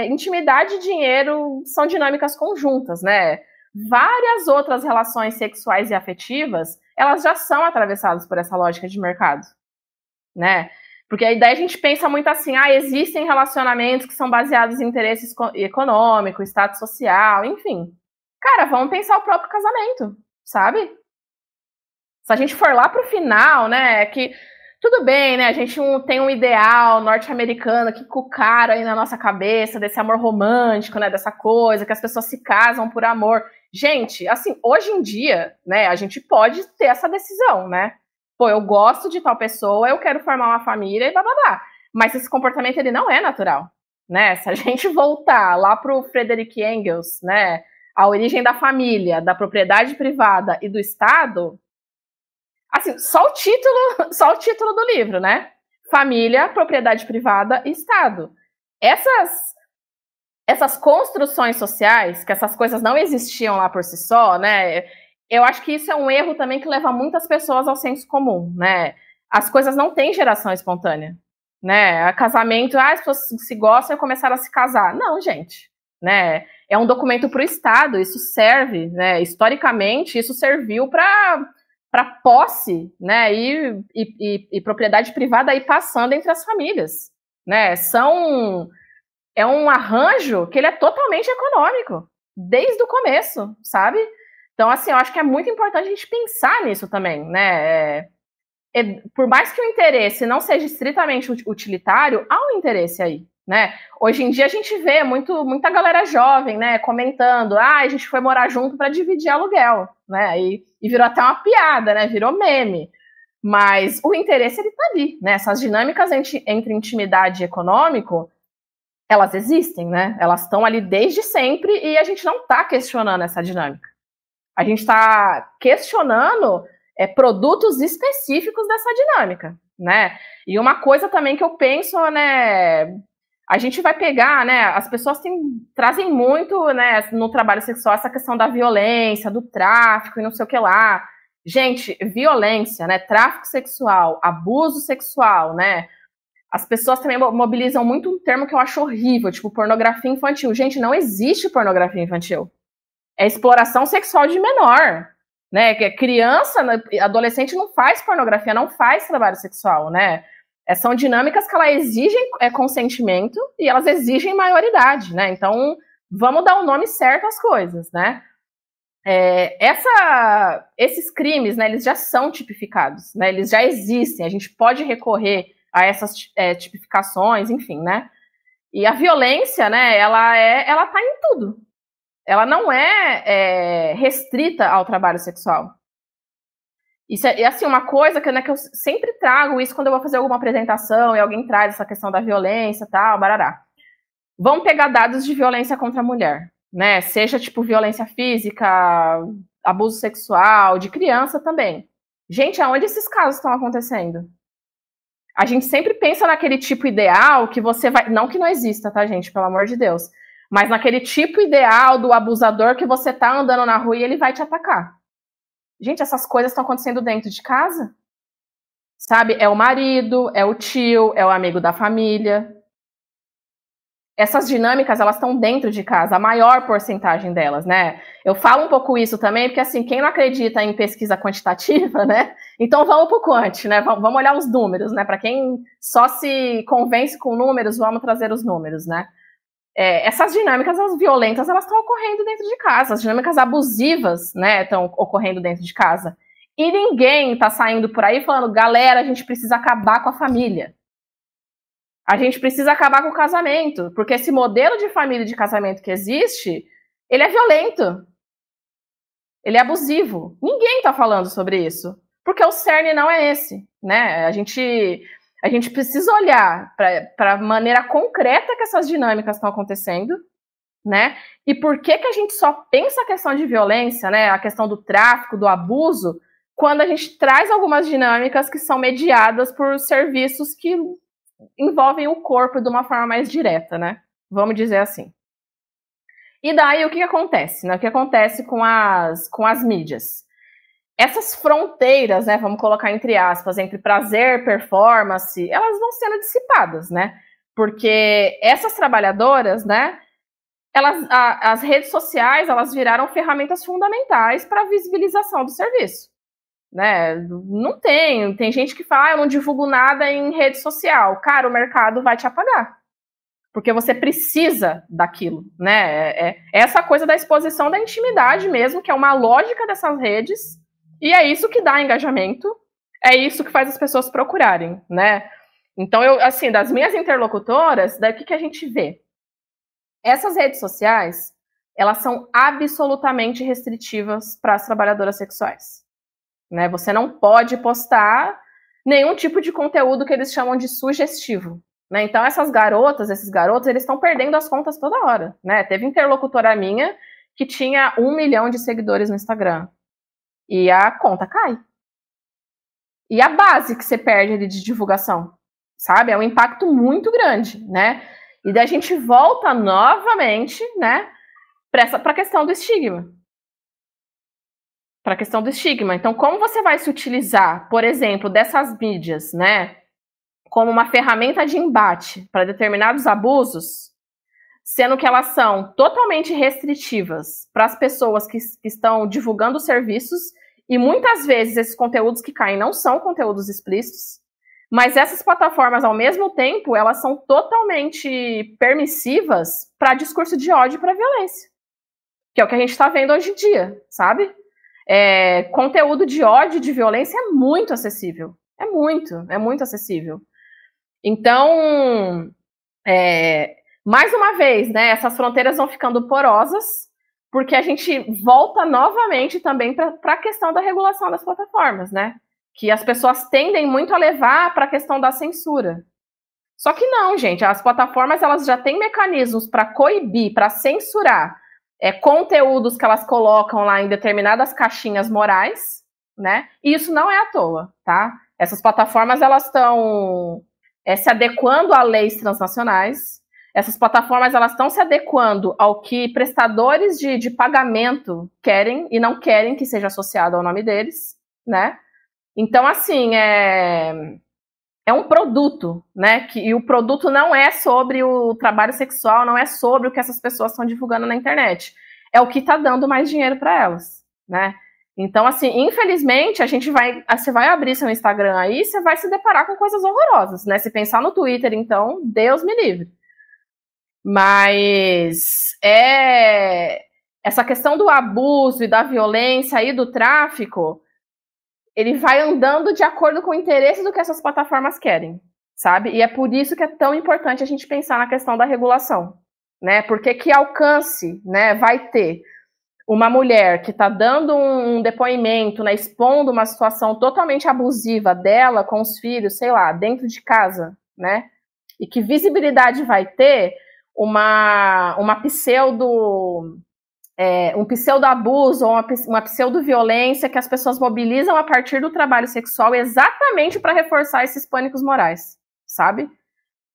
Speaker 2: intimidade e dinheiro são dinâmicas conjuntas, né? Várias outras relações sexuais e afetivas, elas já são atravessadas por essa lógica de mercado, né? Porque a ideia a gente pensa muito assim, existem relacionamentos que são baseados em interesses econômicos, status social, enfim. Cara, vamos pensar o próprio casamento, sabe? Se a gente for lá pro final, né, que tudo bem, né? A gente tem um ideal norte-americano que cucaram aí na nossa cabeça, desse amor romântico, né? Dessa coisa, que as pessoas se casam por amor. Gente, assim, hoje em dia, né, a gente pode ter essa decisão, né? Pô, eu gosto de tal pessoa, eu quero formar uma família e blá, blá, blá. Mas esse comportamento, ele não é natural, né? Se a gente voltar lá pro Frederick Engels, né? A origem da família, da propriedade privada e do Estado, assim, só o título do livro, né? Família, propriedade privada e Estado. Essas construções sociais, que essas coisas não existiam lá por si só, né? Eu acho que isso é um erro também que leva muitas pessoas ao senso comum, né? As coisas não têm geração espontânea, né? A casamento, as pessoas se gostam e começaram a se casar. Não, gente, né? É um documento para o Estado, isso serve, né? Historicamente, isso serviu para posse, né? E propriedade privada aí passando entre as famílias, né? É um arranjo que ele é totalmente econômico, desde o começo, sabe? Então, assim, eu acho que é muito importante a gente pensar nisso também, né? Por mais que o interesse não seja estritamente utilitário, há um interesse aí, né? Hoje em dia a gente vê muita galera jovem, né, comentando, a gente foi morar junto para dividir aluguel, né? E virou até uma piada, né? Virou meme. Mas o interesse, ele tá ali, né? Essas dinâmicas entre intimidade e econômico, elas existem, né? Elas estão ali desde sempre e a gente não tá questionando essa dinâmica. A gente está questionando produtos específicos dessa dinâmica, né? E uma coisa também que eu penso, né? A gente vai pegar, né? As pessoas trazem muito, né, no trabalho sexual essa questão da violência, do tráfico e não sei o que lá. Gente, violência, né? Tráfico sexual, abuso sexual, né? As pessoas também mobilizam muito um termo que eu acho horrível, tipo pornografia infantil. Gente, não existe pornografia infantil. É exploração sexual de menor, né? Que criança, adolescente não faz pornografia, não faz trabalho sexual, né? São dinâmicas que elas exigem consentimento e elas exigem maioridade, né? Então, vamos dar o nome certo às coisas, né? Esses crimes, né? Eles já são tipificados, né? Eles já existem. A gente pode recorrer a essas tipificações, enfim, né? E a violência, né? Ela tá em tudo. Ela não é restrita ao trabalho sexual. Isso é assim, uma coisa que, né, que eu sempre trago isso quando eu vou fazer alguma apresentação e alguém traz essa questão da violência, tal, barará. Vamos pegar dados de violência contra a mulher, né? Seja tipo violência física, abuso sexual, de criança também. Gente, aonde esses casos estão acontecendo? A gente sempre pensa naquele tipo ideal que você vai... Não que não exista, tá, gente? Pelo amor de Deus. Mas naquele tipo ideal do abusador que você tá andando na rua e ele vai te atacar. Gente, essas coisas estão acontecendo dentro de casa. Sabe? É o marido, é o tio, é o amigo da família. Essas dinâmicas, elas estão dentro de casa, a maior porcentagem delas, né? Eu falo um pouco isso também, porque assim, quem não acredita em pesquisa quantitativa, né? Então vamos pro quant, né? Vamos olhar os números, né? Para quem só se convence com números, vamos trazer os números, né? Essas dinâmicas, as violentas, elas estão ocorrendo dentro de casa. As dinâmicas abusivas, né, estão ocorrendo dentro de casa. E ninguém tá saindo por aí falando, galera, a gente precisa acabar com a família. A gente precisa acabar com o casamento. Porque esse modelo de família e de casamento que existe, ele é violento. Ele é abusivo. Ninguém tá falando sobre isso. Porque o cerne não é esse, né? A gente precisa olhar para a maneira concreta que essas dinâmicas estão acontecendo, né? E por que a gente só pensa a questão de violência, né? A questão do tráfico, do abuso, quando a gente traz algumas dinâmicas que são mediadas por serviços que envolvem o corpo de uma forma mais direta, né? Vamos dizer assim. E daí o que acontece, né? O que acontece com as mídias? Essas fronteiras, né, vamos colocar entre aspas, entre prazer, performance, elas vão sendo dissipadas, né? Porque essas trabalhadoras, né, as redes sociais, elas viraram ferramentas fundamentais para a visibilização do serviço, né? Não tem gente que fala, eu não divulgo nada em rede social. Cara, o mercado vai te apagar. Porque você precisa daquilo, né? Essa coisa da exposição da intimidade mesmo, que é uma lógica dessas redes. E é isso que dá engajamento, é isso que faz as pessoas procurarem, né? Então, eu, assim, das minhas interlocutoras, daqui que a gente vê. Essas redes sociais, elas são absolutamente restritivas para as trabalhadoras sexuais, né? Você não pode postar nenhum tipo de conteúdo que eles chamam de sugestivo, né? Então, essas garotas, esses garotos, eles estão perdendo as contas toda hora, né? Teve interlocutora minha que tinha 1 milhão de seguidores no Instagram e a conta cai. E a base que você perde ali de divulgação, sabe? É um impacto muito grande, né? E daí a gente volta novamente, né, para a questão do estigma. Para a questão do estigma. Então, como você vai se utilizar, por exemplo, dessas mídias, né, como uma ferramenta de embate para determinados abusos, sendo que elas são totalmente restritivas para as pessoas que estão divulgando os serviços, e muitas vezes esses conteúdos que caem não são conteúdos explícitos, mas essas plataformas, ao mesmo tempo, elas são totalmente permissivas para discurso de ódio e para violência, que é o que a gente está vendo hoje em dia, sabe? Conteúdo de ódio e de violência é muito acessível. É muito acessível. Então, mais uma vez, né, essas fronteiras vão ficando porosas, porque a gente volta novamente também para a questão da regulação das plataformas, né? Que as pessoas tendem muito a levar para a questão da censura. Só que não, gente, as plataformas elas já têm mecanismos para coibir, para censurar conteúdos que elas colocam lá em determinadas caixinhas morais, né? E isso não é à toa, tá? Essas plataformas elas estão se adequando a leis transnacionais. Essas plataformas elas estão se adequando ao que prestadores de pagamento querem e não querem que seja associado ao nome deles, né? Então, assim, é um produto, né? E o produto não é sobre o trabalho sexual, não é sobre o que essas pessoas estão divulgando na internet. É o que está dando mais dinheiro para elas, né? Então, assim, infelizmente, você vai abrir seu Instagram aí, você vai se deparar com coisas horrorosas, né? Se pensar no Twitter, então, Deus me livre. Mas essa questão do abuso e da violência e do tráfico, ele vai andando de acordo com o interesse do que essas plataformas querem, sabe? E é por isso que é tão importante a gente pensar na questão da regulação, né? Porque que alcance, né, vai ter uma mulher que está dando um depoimento, né, expondo uma situação totalmente abusiva dela com os filhos, sei lá, dentro de casa, né? E que visibilidade vai ter um pseudo-abuso ou uma pseudo-violência que as pessoas mobilizam a partir do trabalho sexual exatamente para reforçar esses pânicos morais, sabe?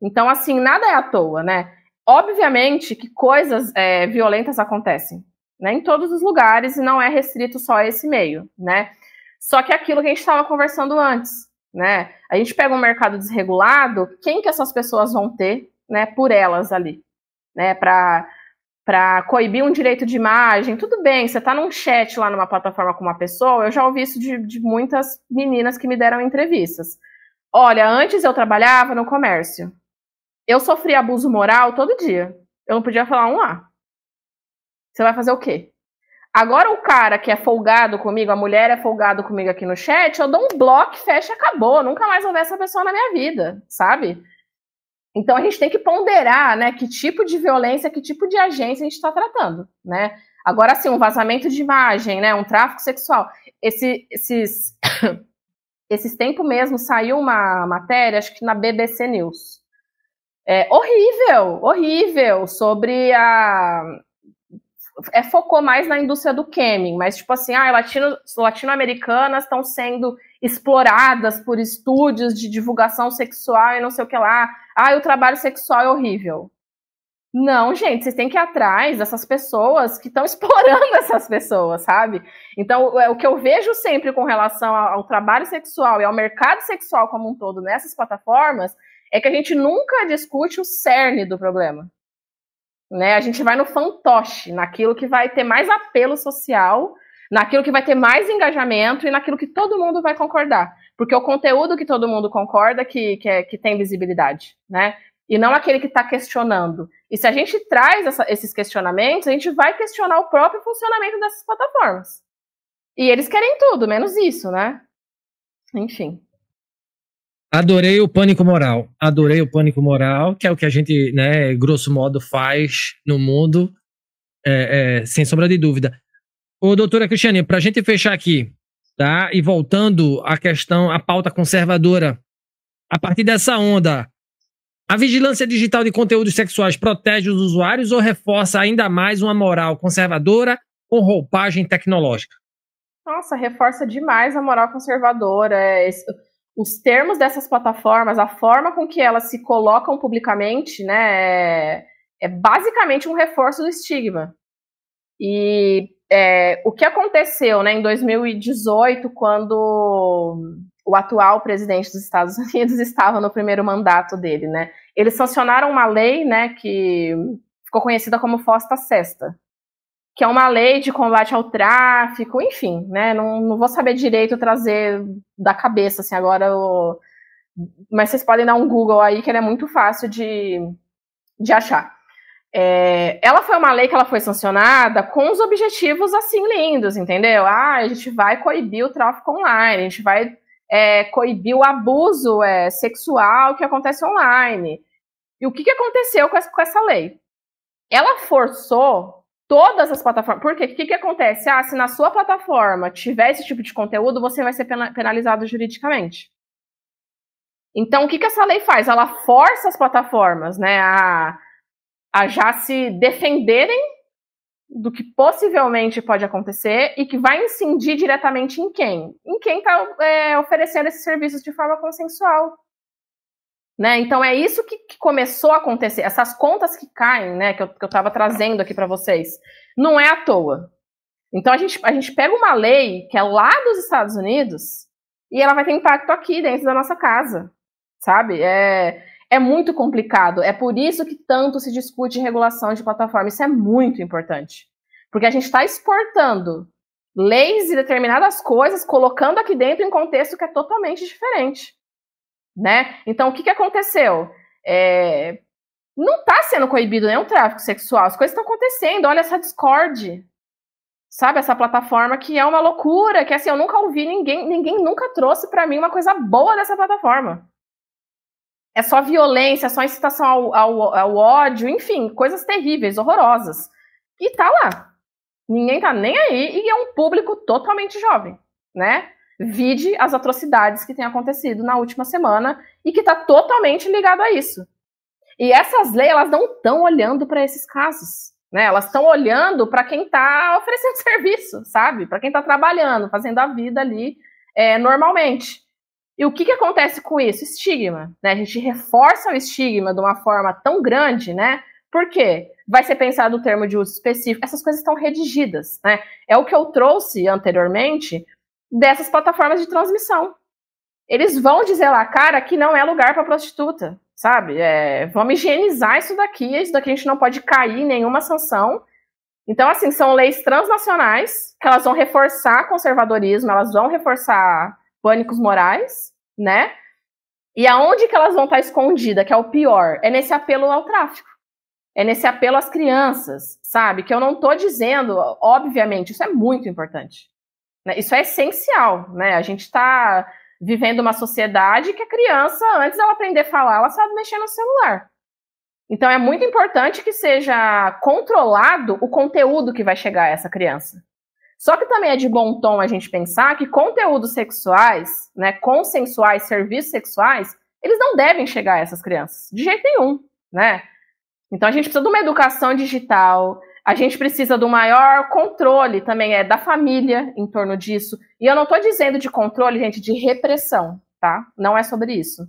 Speaker 2: Então, assim, nada é à toa, né? Obviamente que coisas violentas acontecem, né, em todos os lugares e não é restrito só a esse meio, né? Só que aquilo que a gente estava conversando antes, né? A gente pega um mercado desregulado, quem que essas pessoas vão ter, né, por elas ali, né, para coibir um direito de imagem? Tudo bem, você está num chat lá numa plataforma com uma pessoa, eu já ouvi isso de muitas meninas que me deram entrevistas. Olha, antes eu trabalhava no comércio, eu sofria abuso moral todo dia, eu não podia falar um A. Você vai fazer o quê? Agora o cara que é folgado comigo, a mulher é folgado comigo aqui no chat, eu dou um bloco, fecha e acabou, nunca mais vou ver essa pessoa na minha vida, sabe? Então, a gente tem que ponderar, né, que tipo de violência, que tipo de agência a gente está tratando, né? Agora, assim, um vazamento de imagem, né, um tráfico sexual. Esses tempos mesmo saiu uma matéria, acho que na BBC News. Horrível, sobre focou mais na indústria do camming, mas tipo assim, latino-americanas estão sendo exploradas por estúdios de divulgação sexual e não sei o que lá. O trabalho sexual é horrível. Não, gente, vocês têm que ir atrás dessas pessoas que estão explorando essas pessoas, sabe? Então, o que eu vejo sempre com relação ao trabalho sexual e ao mercado sexual como um todo nessas plataformas é que a gente nunca discute o cerne do problema, né? A gente vai no fantoche, naquilo que vai ter mais apelo social, naquilo que vai ter mais engajamento e naquilo que todo mundo vai concordar. Porque o conteúdo que todo mundo concorda que tem visibilidade, né? E não aquele que está questionando. E se a gente traz esses questionamentos, a gente vai questionar o próprio funcionamento dessas plataformas. E eles querem tudo, menos isso, né? enfim.
Speaker 1: Adorei o pânico moral. Adorei o pânico moral, que é o que a gente, né, grosso modo, faz no mundo, sem sombra de dúvida. Ô, doutora Cristiane, para a gente fechar aqui, tá? E voltando à questão, à pauta conservadora, a partir dessa onda, a vigilância digital de conteúdos sexuais protege os usuários ou reforça ainda mais uma moral conservadora com roupagem tecnológica?
Speaker 2: Nossa, reforça demais a moral conservadora. Os termos dessas plataformas, a forma com que elas se colocam publicamente, né, é basicamente um reforço do estigma. E o que aconteceu, né, em 2018, quando o atual presidente dos Estados Unidos estava no primeiro mandato dele, né, eles sancionaram uma lei, né, que ficou conhecida como Fosta Sesta, que é uma lei de combate ao tráfico, enfim, né, não vou saber direito trazer da cabeça, assim, agora, mas vocês podem dar um Google aí, que ele é muito fácil de achar. Ela foi uma lei que ela foi sancionada com os objetivos, assim, lindos, entendeu? A gente vai coibir o tráfico online, a gente vai coibir o abuso sexual que acontece online. E o que aconteceu com essa lei? Ela forçou todas as plataformas. Por quê? O que acontece? Se na sua plataforma tiver esse tipo de conteúdo, você vai ser penalizado juridicamente. Então, o que essa lei faz? Ela força as plataformas, né, a já se defenderem do que possivelmente pode acontecer e que vai incidir diretamente em quem? Em quem está oferecendo esses serviços de forma consensual. Né? Então é isso que começou a acontecer, essas contas que caem, né, que eu estava trazendo aqui para vocês, não é à toa. Então a gente pega uma lei que é lá dos Estados Unidos e ela vai ter impacto aqui dentro da nossa casa, sabe? É muito complicado, é por isso que tanto se discute regulação de plataforma, isso é muito importante, porque a gente está exportando leis e determinadas coisas, colocando aqui dentro em contexto que é totalmente diferente. Né? Então, o que aconteceu? Não está sendo coibido nenhum tráfico sexual, as coisas estão acontecendo, olha essa Discord, sabe? Essa plataforma que é uma loucura, que assim, eu nunca ouvi ninguém nunca trouxe para mim uma coisa boa dessa plataforma. É só violência, só incitação ao ódio, enfim, coisas terríveis, horrorosas. E tá lá. Ninguém tá nem aí e é um público totalmente jovem, né? Vide as atrocidades que têm acontecido na última semana e que está totalmente ligado a isso. E essas leis, elas não estão olhando para esses casos, né? Elas estão olhando para quem está oferecendo serviço, sabe? Para quem está trabalhando, fazendo a vida ali normalmente. E o que acontece com isso? Estigma, né? A gente reforça o estigma de uma forma tão grande, né? Por quê? Vai ser pensado o termo de uso específico. Essas coisas estão redigidas, né? É o que eu trouxe anteriormente dessas plataformas de transmissão. Eles vão dizer lá, cara, que não é lugar para prostituta, sabe? Vamos higienizar isso daqui a gente não pode cair em nenhuma sanção. Então, assim, são leis transnacionais que elas vão reforçar conservadorismo, elas vão reforçar pânicos morais, né? E aonde que elas vão estar escondidas, que é o pior, é nesse apelo ao tráfico. É nesse apelo às crianças, sabe? Que eu não estou dizendo, obviamente, isso é muito importante. Isso é essencial, né? A gente está vivendo uma sociedade que a criança, antes dela aprender a falar, ela sabe mexer no celular. Então é muito importante que seja controlado o conteúdo que vai chegar a essa criança. Só que também é de bom tom a gente pensar que conteúdos sexuais, né, consensuais, serviços sexuais, eles não devem chegar a essas crianças, de jeito nenhum, né? Então a gente precisa de uma educação digital, a gente precisa do maior controle também da família em torno disso. E eu não estou dizendo de controle, gente, de repressão, tá? Não é sobre isso.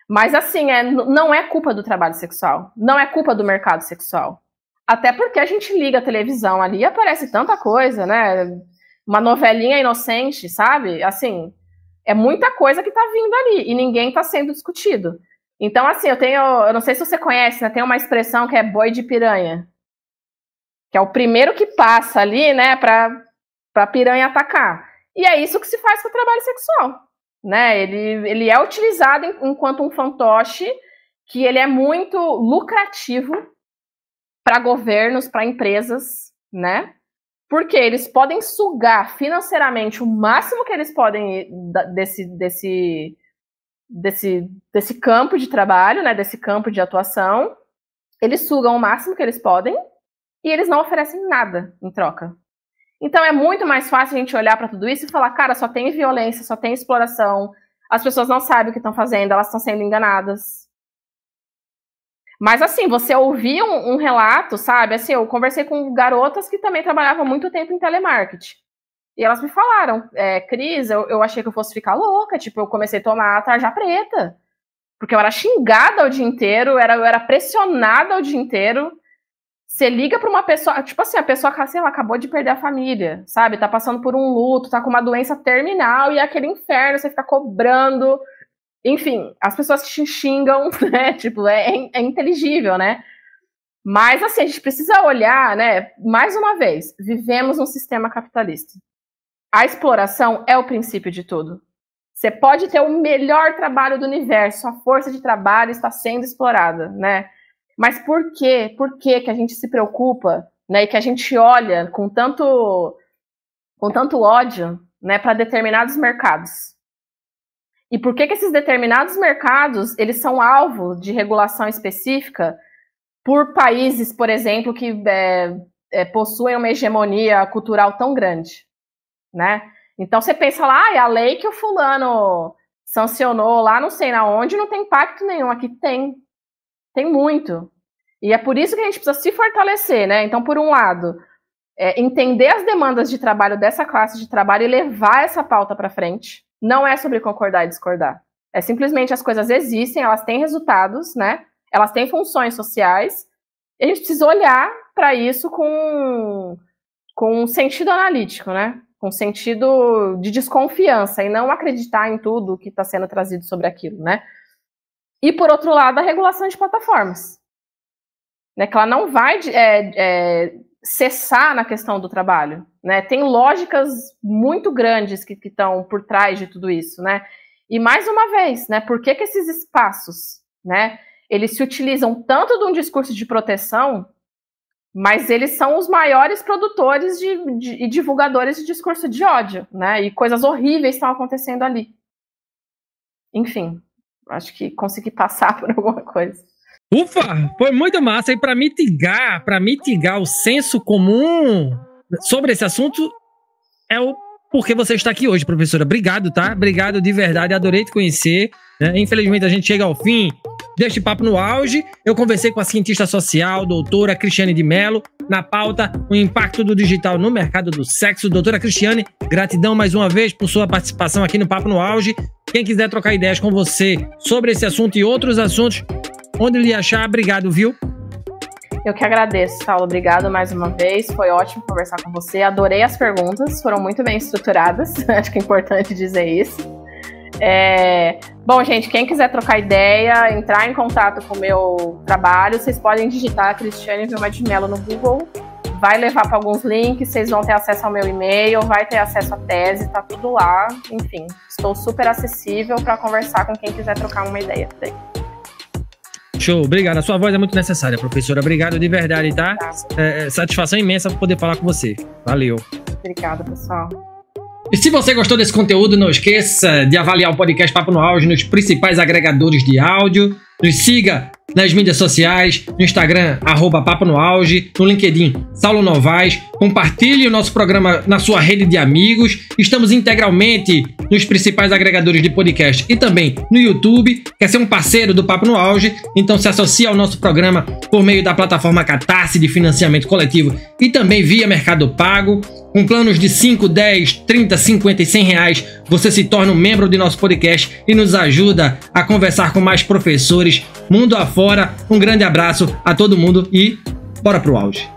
Speaker 2: Mas assim, não é culpa do trabalho sexual, não é culpa do mercado sexual. Até porque a gente liga a televisão ali e aparece tanta coisa, né? Uma novelinha inocente, sabe? Assim, é muita coisa que tá vindo ali e ninguém tá sendo discutido. Então, assim, eu não sei se você conhece, né? Tem uma expressão que é boi de piranha, que é o primeiro que passa ali, né, pra piranha atacar. E é isso que se faz com o trabalho sexual, né? Ele é utilizado enquanto um fantoche que ele é muito lucrativo para governos, para empresas, né? Porque eles podem sugar financeiramente o máximo que eles podem desse campo de trabalho, né, desse campo de atuação. Eles sugam o máximo que eles podem e eles não oferecem nada em troca. Então é muito mais fácil a gente olhar para tudo isso e falar, cara, só tem violência, só tem exploração, as pessoas não sabem o que estão fazendo, elas estão sendo enganadas. Mas assim, você ouvir um relato, sabe? Assim, eu conversei com garotas que também trabalhavam muito tempo em telemarketing. E elas me falaram, Cris, eu achei que eu fosse ficar louca, tipo, eu comecei a tomar tarja preta. Porque eu era xingada o dia inteiro, eu era pressionada o dia inteiro. Você liga pra uma pessoa, tipo assim, a pessoa, sei lá, acabou de perder a família, sabe? Tá passando por um luto, tá com uma doença terminal e é aquele inferno, você fica cobrando. Enfim, as pessoas te xingam, né? Tipo, é inteligível, né? Mas, assim, a gente precisa olhar, né? Mais uma vez, vivemos um sistema capitalista. A exploração é o princípio de tudo. Você pode ter o melhor trabalho do universo, a força de trabalho está sendo explorada, né? Mas por quê? Por que a gente se preocupa, né? E que a gente olha com tanto ódio, né, para determinados mercados? E por que esses determinados mercados, eles são alvo de regulação específica por países, por exemplo, que possuem uma hegemonia cultural tão grande, né? Então você pensa lá, a lei que o fulano sancionou lá não sei na onde não tem impacto nenhum. Aqui tem muito. E é por isso que a gente precisa se fortalecer, né? Então, por um lado, entender as demandas de trabalho dessa classe de trabalho e levar essa pauta para frente. Não é sobre concordar e discordar. É simplesmente as coisas existem, elas têm resultados, né? Elas têm funções sociais. E a gente precisa olhar para isso com um sentido analítico, né? Com sentido de desconfiança e não acreditar em tudo que está sendo trazido sobre aquilo, né? E, por outro lado, a regulação de plataformas. Né? Que ela não vai cessar na questão do trabalho, né? Tem lógicas muito grandes que estão por trás de tudo isso, né? E mais uma vez, né? Por que esses espaços, né? Eles se utilizam tanto de um discurso de proteção, mas eles são os maiores produtores e divulgadores de discurso de ódio, né? E coisas horríveis estão acontecendo ali. Enfim, acho que consegui passar por alguma coisa.
Speaker 1: Ufa, foi muito massa. E para mitigar o senso comum sobre esse assunto, é o porquê você está aqui hoje, professora. Obrigado, tá? Obrigado de verdade, adorei te conhecer. Né? Infelizmente a gente chega ao fim deste Papo no Auge. Eu conversei com a cientista social, doutora Cristiane de Mello, na pauta o impacto do digital no mercado do sexo. Doutora Cristiane, gratidão mais uma vez por sua participação aqui no Papo no Auge. Quem quiser trocar ideias com você sobre esse assunto e outros assuntos, onde lhe achar, obrigado, viu?
Speaker 2: Eu que agradeço, Saulo. Obrigado mais uma vez. Foi ótimo conversar com você. Adorei as perguntas, foram muito bem estruturadas. Acho que é importante dizer isso. Bom, gente, quem quiser trocar ideia, entrar em contato com o meu trabalho, vocês podem digitar Cristiane Vilma de Mello no Google. Vai levar para alguns links, vocês vão ter acesso ao meu e-mail, vai ter acesso à tese, tá tudo lá. Enfim, estou super acessível para conversar com quem quiser trocar uma ideia.
Speaker 1: Show, obrigado. A sua voz é muito necessária, professora. Obrigado de verdade, tá? Satisfação imensa poder falar com você. Valeu.
Speaker 2: Obrigada, pessoal.
Speaker 1: E se você gostou desse conteúdo, não esqueça de avaliar o podcast Papo no Auge nos principais agregadores de áudio. Nos siga nas mídias sociais, no Instagram, @Papo no Auge, no LinkedIn, Saulo Novaes. Compartilhe o nosso programa na sua rede de amigos. Estamos integralmente nos principais agregadores de podcast e também no YouTube. Quer ser um parceiro do Papo no Auge? Então se associe ao nosso programa por meio da plataforma Catarse de financiamento coletivo e também via Mercado Pago. Com planos de 5, 10, 30, 50 e 100 reais, você se torna um membro de nosso podcast e nos ajuda a conversar com mais professores mundo afora. Um grande abraço a todo mundo e bora pro auge.